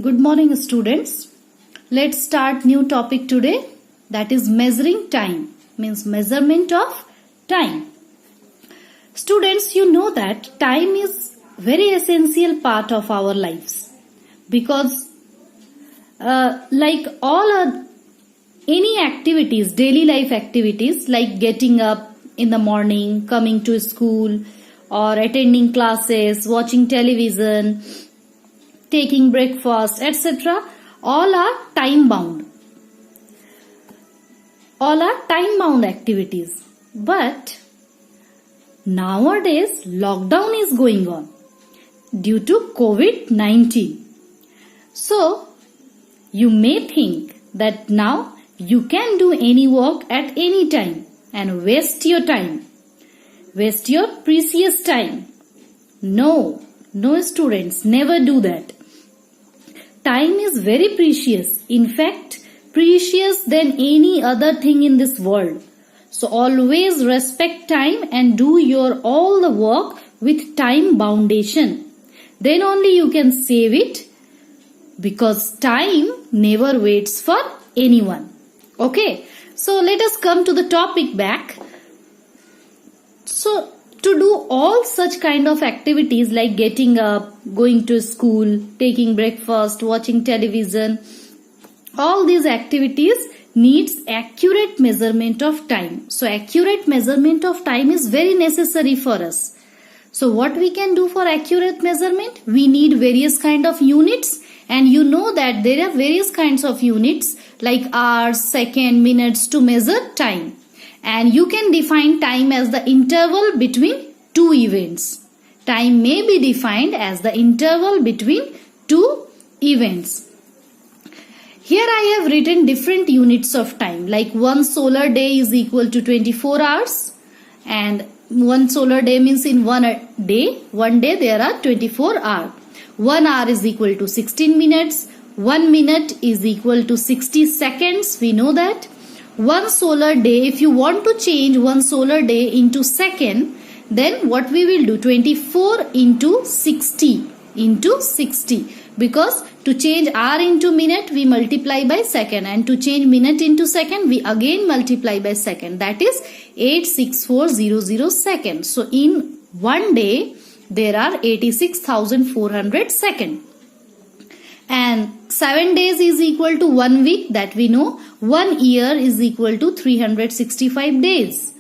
Good morning, students. Let's start new topic today, that is measuring time, means measurement of time. Students, you know that time is very essential part of our lives because like any activities, daily life activities like getting up in the morning, coming to school or attending classes, watching television, taking breakfast, etc. all are time bound. All are time bound activities. But nowadays lockdown is going on due to COVID-19. So you may think that now you can do any work at any time and waste your time. Waste your precious time. No students, never do that. Time is very precious. In fact, precious than any other thing in this world. So always respect time and do your all the work with time foundation. Then only you can save it, because time never waits for anyone. Okay, so let us come to the topic back. So to do all such kind of activities like getting up, going to school, taking breakfast, watching television, all these activities needs accurate measurement of time. So accurate measurement of time is very necessary for us. So what we can do for accurate measurement? We need various kind of units, and you know that there are various kinds of units like hours, second, minutes to measure time. And you can define time as the interval between two events. Time may be defined as the interval between two events. Here I have written different units of time, like one solar day is equal to 24 hours, and one solar day means in one day there are 24 hours. 1 hour is equal to 16 minutes. 1 minute is equal to 60 seconds. We know that. One solar day, if you want to change one solar day into second, then what we will do? 24 into 60 into 60. Because to change hour into minute, we multiply by second. And to change minute into second, we again multiply by second. That is 86400 seconds. So in one day, there are 86,400 seconds. And 7 days is equal to 1 week, that we know. 1 year is equal to 365 days.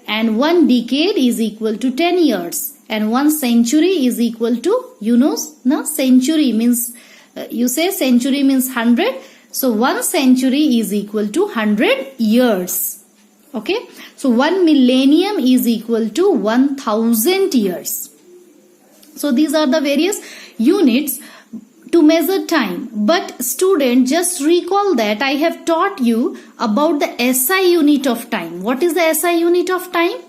And 1 decade is equal to 10 years. And 1 century is equal to, century means, you say century means 100. So 1 century is equal to 100 years. Okay. So 1 millennium is equal to 1000 years. So these are the various units to measure time. But student, just recall that I have taught you about the SI unit of time. What is the SI unit of time?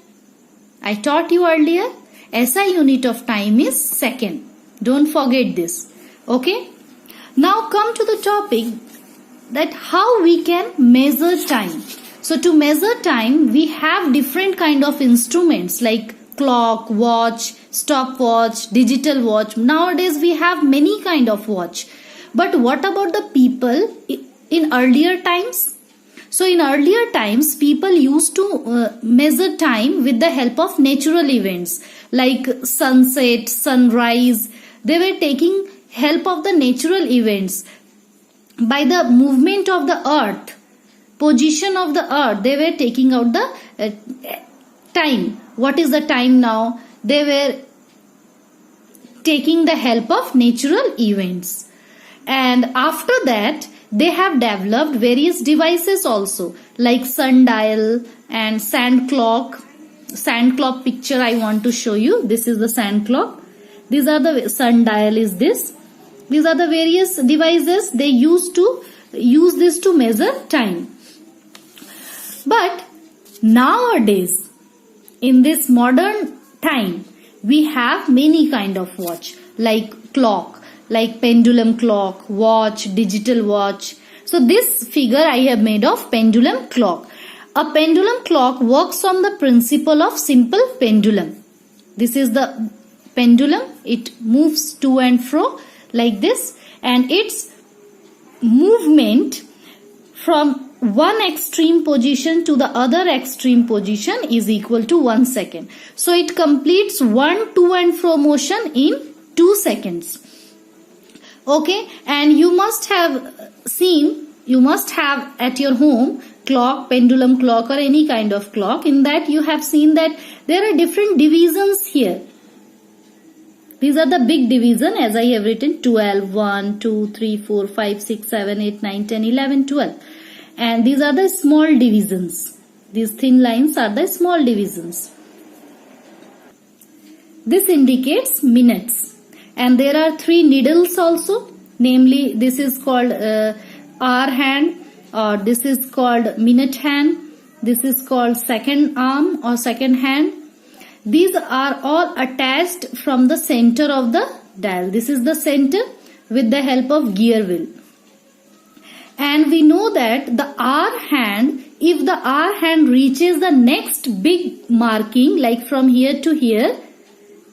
I taught you earlier. SI unit of time is second. Don't forget this. Okay. Now come to the topic that how we can measure time. So to measure time, we have different kind of instruments like clock, watch, stopwatch, digital watch. Nowadays we have many kind of watch. But what about the people in earlier times? So in earlier times, people used to measure time with the help of natural events like sunset, sunrise. They were taking help of the natural events. By the movement of the earth, position of the earth, they were taking out the time. What is the time now? They were taking the help of natural events. And after that, they have developed various devices also, like sundial and sand clock. Sand clock picture I want to show you. This is the sand clock. These are the sundial is this. These are the various devices they used to use this to measure time. But nowadays, in this modern time, we have many kind of watch, like clock, like pendulum clock, watch, digital watch. So this figure I have made of pendulum clock. A pendulum clock works on the principle of simple pendulum. This is the pendulum. It moves to and fro like this, and its movement from one extreme position to the other extreme position is equal to 1 second. So it completes one to and fro motion in 2 seconds. Okay, and you must have at your home clock, pendulum clock or any kind of clock. In that you have seen that there are different divisions here. These are the big division, as I have written 12, 1, 2, 3, 4, 5, 6, 7, 8, 9, 10, 11, 12. And these are the small divisions. These thin lines are the small divisions. This indicates minutes. And there are 3 needles also. Namely, this is called hour hand, or this is called minute hand. This is called second arm or second hand. These are all attached from the center of the dial. This is the center with the help of gear wheel. And we know that the hour hand, if the hour hand reaches the next big marking, like from here to here,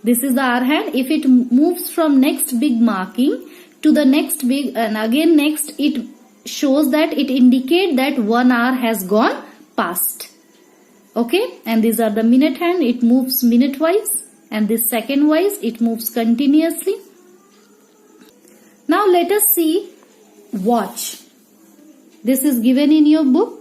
this is the hour hand. If it moves from next big marking to the next big and again next, it shows that it indicates that 1 hour has gone past. Okay, and these are the minute hand. It moves minute wise, and this second wise it moves continuously. Now let us see watch. This is given in your book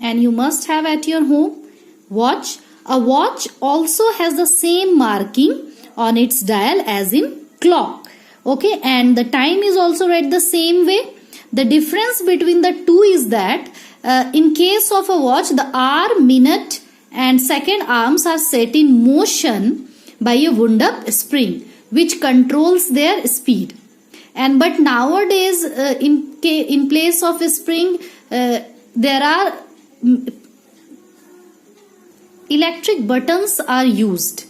and you must have at your home. Watch. A watch also has the same marking on its dial as in clock. Okay, and the time is also read the same way. The difference between the two is that in case of a watch, the hour, minute and second arms are set in motion by a wound up spring which controls their speed. And but nowadays in place of a spring there are electric buttons are used.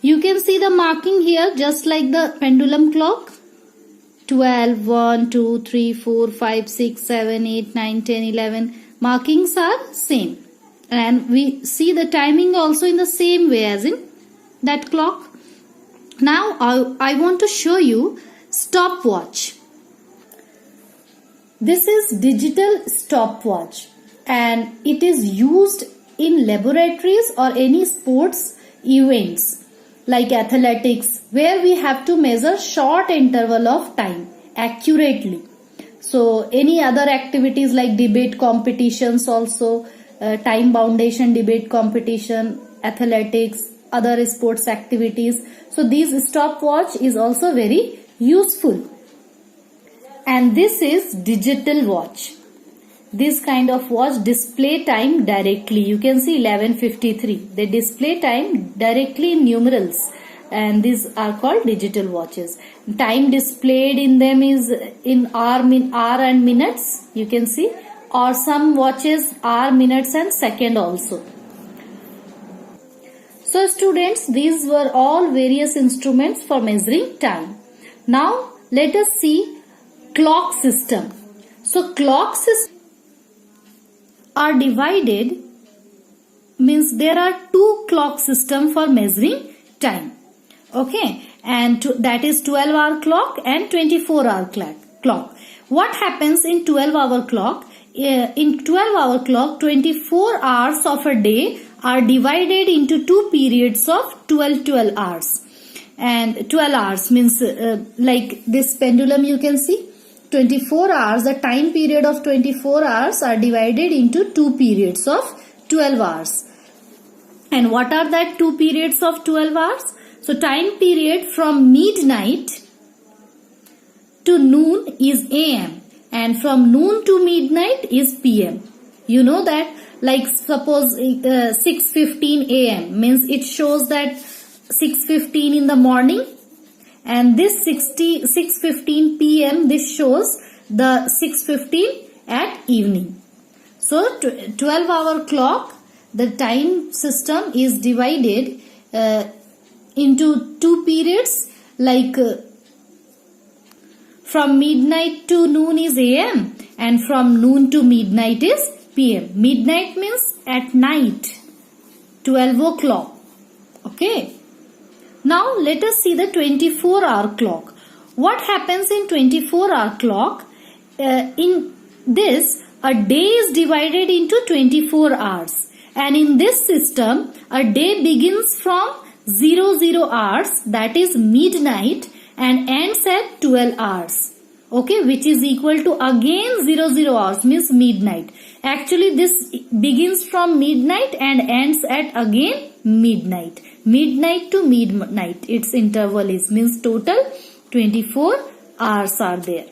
You can see the marking here just like the pendulum clock. 12, 1, 2, 3, 4, 5, 6, 7, 8, 9, 10, 11. Markings are same. And we see the timing also in the same way as in that clock. Now I want to show you stopwatch. This is digital stopwatch and it is used in laboratories or any sports events like athletics, where we have to measure short interval of time accurately. So any other activities like debate competitions also, time boundation debate competition, athletics, other sports activities. So this stopwatch is also very useful. And this is digital watch. This kind of watch display time directly. You can see 11:53. They display time directly in numerals, and these are called digital watches. Time displayed in them is in hour and minutes. You can see, or some watches hour, minutes and second also. So students, these were all various instruments for measuring time. Now let us see clock system. So clock system are divided, means there are 2 clock system for measuring time. Okay, and that is 12-hour clock and 24-hour clock. What happens in 12-hour clock? In 12-hour clock, 24 hours of a day are divided into 2 periods of 12 hours. And 12 hours means like this pendulum you can see. 24 hours, the time period of 24 hours are divided into 2 periods of 12 hours. And what are that 2 periods of 12 hours? So time period from midnight to noon is AM and from noon to midnight is PM. You know that, like suppose 6:15 AM means it shows that 6:15 in the morning. And this 6:15 PM, this shows the 6:15 at evening. So 12-hour clock, the time system is divided into 2 periods, like from midnight to noon is AM and from noon to midnight is PM. Midnight means at night, 12 o'clock. Okay. Now let us see the 24-hour clock. What happens in 24-hour clock? In this, a day is divided into 24 hours. And in this system, a day begins from 00 hours, that is midnight, and ends at 12 hours. Okay, which is equal to again 00 hours, means midnight. Actually, this begins from midnight and ends at again midnight. Midnight to midnight, its interval is, means total 24 hours are there.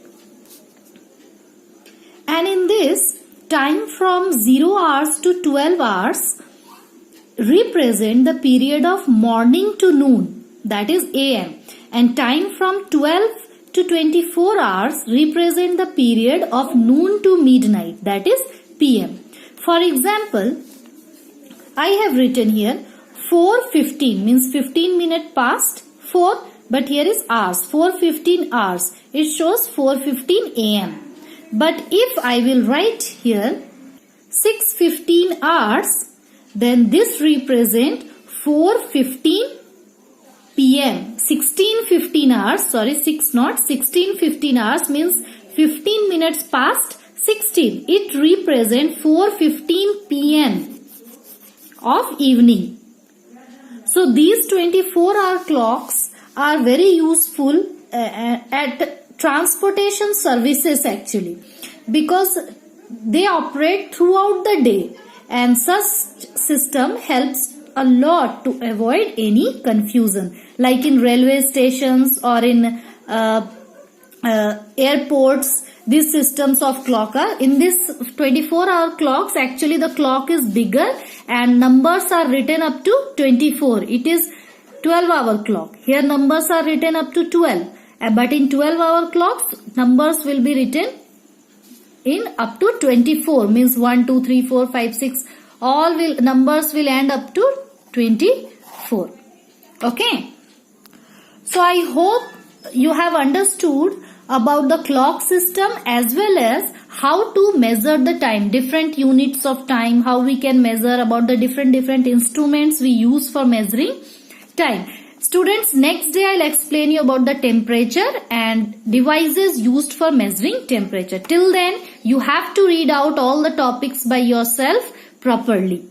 And in this, time from 0 hours to 12 hours represent the period of morning to noon, that is AM. And time from 12 to 24 hours represent the period of noon to midnight, that is PM. For example, I have written here 4:15 means 15 minutes past 4, but here is hours, 4:15 hours. It shows 4:15 AM. But if I will write here 6:15 hours, then this represent 4:15 PM. 16:15 hours, sorry, 16:15 hours means 15 minutes past 16. It represent 4:15 PM of evening. So these 24-hour clocks are very useful at transportation services actually, because they operate throughout the day, and such system helps a lot to avoid any confusion, like in railway stations or in airports. These systems of clock are in this 24-hour clocks. Actually, the clock is bigger and numbers are written up to 24. It is 12-hour clock. Here numbers are written up to 12. But in 12-hour clocks, numbers will be written in up to 24. Means 1, 2, 3, 4, 5, 6. All numbers will end up to 24. Okay. So I hope you have understood about the clock system as well as how to measure the time, different units of time, how we can measure, about the different instruments we use for measuring time. Students, next day I'll explain you about the temperature and devices used for measuring temperature. Till then, you have to read out all the topics by yourself properly.